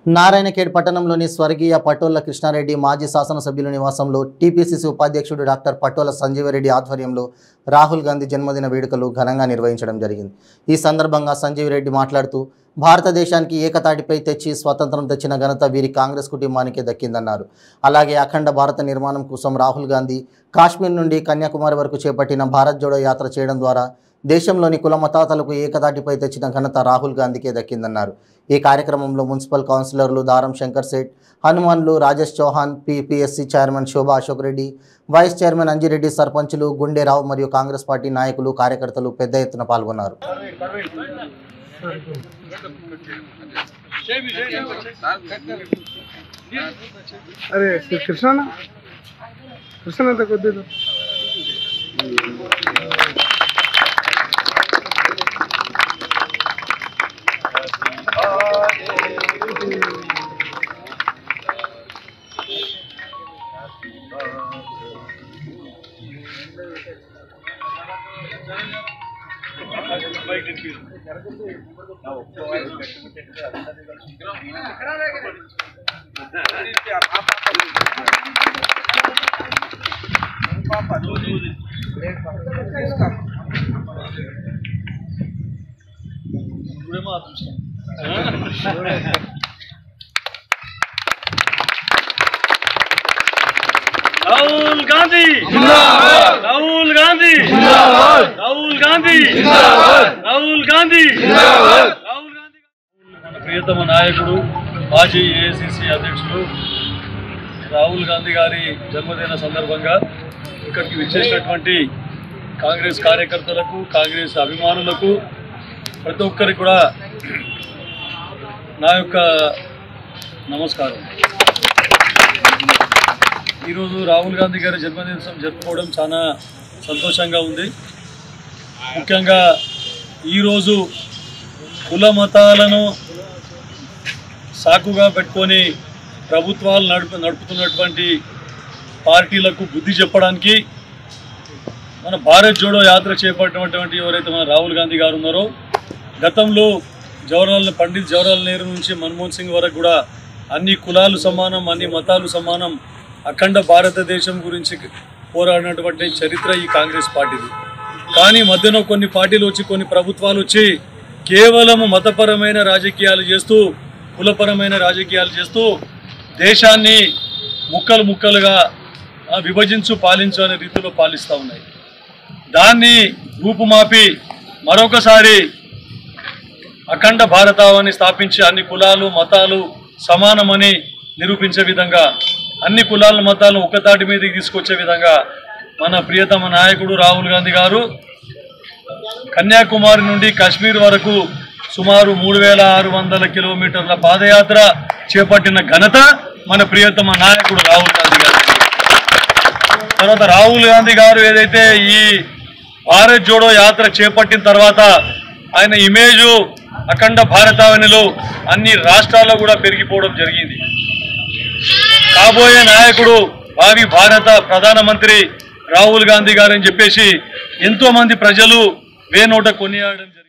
నారాయణఖేడ్ పట్టణంలోని స్వర్గీయ పటోళ్ల కృష్ణారెడ్డి మాజీ శాసనసభ్యుల నివాసంలో టీపీసీసీ ఉపాధ్యక్షుడు డాక్టర్ పటోళ్ల సంజీవరెడ్డి ఆధ్వర్యంలో రాహుల్ గాంధీ జన్మదిన వేడుకలు ఘనంగా నిర్వహించడం జరిగింది। ఈ సందర్భంగా సంజీవరెడ్డి మాట్లాడుతూ భారతదేశానికి ఏకతాటిపై తెచ్చి స్వాతంత్రం తెచ్చిన ఘనత వీరి కాంగ్రెస్ కుటుంబానికే దక్కిందన్నారు। అలాగే అఖండ భారత నిర్మాణం కోసం రాహుల్ గాంధీ కాశ్మీర్ నుండి కన్యాకుమారి వరకు చేపట్టిన భారత్ జోడో యాత్ర చేయడం ద్వారా దేశంలోని కుల మతాలకు ఏకతాటిపై తెచ్చిన ఘనత రాహుల్ గాంధీకే దక్కిందన్నారు। ఈ కార్యక్రమంలో మున్సిపల్ కౌన్సిలర్లు దారం శంకర్ సేట్, హనుమాన్లు, రాజేష్ చౌహాన్, పీపీఎస్సీ చైర్మన్ శోభా అశోక్ రెడ్డి, వైస్ చైర్మన్ అంజిరెడ్డి, సర్పంచులు గుండేరావు మరియు కాంగ్రెస్ పార్టీ నాయకులు, కార్యకర్తలు పెద్ద ఎత్తున పాల్గొన్నారు। राहुल गांधी जिंदाबाद, राहुल गांधी जिंदाबाद, राहुल गांधी जिंदाबाद, राहुल गांधी जिंदाबाद, राहुल गांधी మన ప్రియతమ నాయకుడు మాజీ ఏఐసిసి అధ్యక్షుడు రాహుల్ గాంధీ గారి జన్మదిన సందర్భంగా ఇక్కడికి విచ్చేసినటువంటి కాంగ్రెస్ కార్యకర్తలకు, కాంగ్రెస్ అభిమానులకు ప్రతి ఒక్కరికి కూడా నా యొక్క నమస్కారం। ఈరోజు రాహుల్ గాంధీ గారి జన్మదినం జరుపుకోవడం చాలా సంతోషంగా ఉంది। ముఖ్యంగా ఈరోజు కుల మతాలను సాకుగా పెట్టుకొని ప్రభుత్వాలు నడుపుతున్నటువంటి పార్టీలకు బుద్ధి చెప్పడానికి మన భారత్ జోడో యాత్ర చేపట్టినటువంటి ఎవరైతే మన రాహుల్ గాంధీ గారు ఉన్నారో, గతంలో పండిత్ జవహర్లాల్ నెహ్రూ నుంచి మన్మోహన్ సింగ్ వరకు కూడా అన్ని కులాలు సమానం, అన్ని మతాలు సమానం, అఖండ భారతదేశం గురించి పోరాడినటువంటి చరిత్ర ఈ కాంగ్రెస్ పార్టీది। కానీ మధ్యలో కొన్ని పార్టీలు వచ్చి, కొన్ని ప్రభుత్వాలు వచ్చి కేవలం మతపరమైన రాజకీయాలు చేస్తూ, కులపరమైన రాజకీయాలు చేస్తూ దేశాన్ని ముక్కలు ముక్కలుగా విభజించు పాలించు అనే రీతిలో పాలిస్తూ ఉన్నాయి। దాన్ని రూపుమాపి మరొకసారి అఖండ భారతావని స్థాపించి అన్ని కులాలు మతాలు సమానమని నిరూపించే విధంగా, అన్ని కులాల మతాలను ఒక్కతాటి మీదకి తీసుకొచ్చే విధంగా మన ప్రియతమ నాయకుడు రాహుల్ గాంధీ గారు కన్యాకుమారి నుండి కాశ్మీర్ వరకు సుమారు 3600 కిలోమీటర్ల పాదయాత్ర చేపట్టిన ఘనత మన ప్రియతమ నాయకుడు రాహుల్ గాంధీ గారు। తర్వాత రాహుల్ గాంధీ గారు ఏదైతే ఈ భారత్ జోడో యాత్ర చేపట్టిన తర్వాత ఆయన ఇమేజు అఖండ భారతావనిలో అన్ని రాష్ట్రాల్లో కూడా పెరిగిపోవడం జరిగింది। కాబోయే నాయకుడు, భావి భారత ప్రధానమంత్రి రాహుల్ గాంధీ గారు అని చెప్పేసి ఎంతో మంది ప్రజలు వేనోట కొనియాడడం జరిగింది।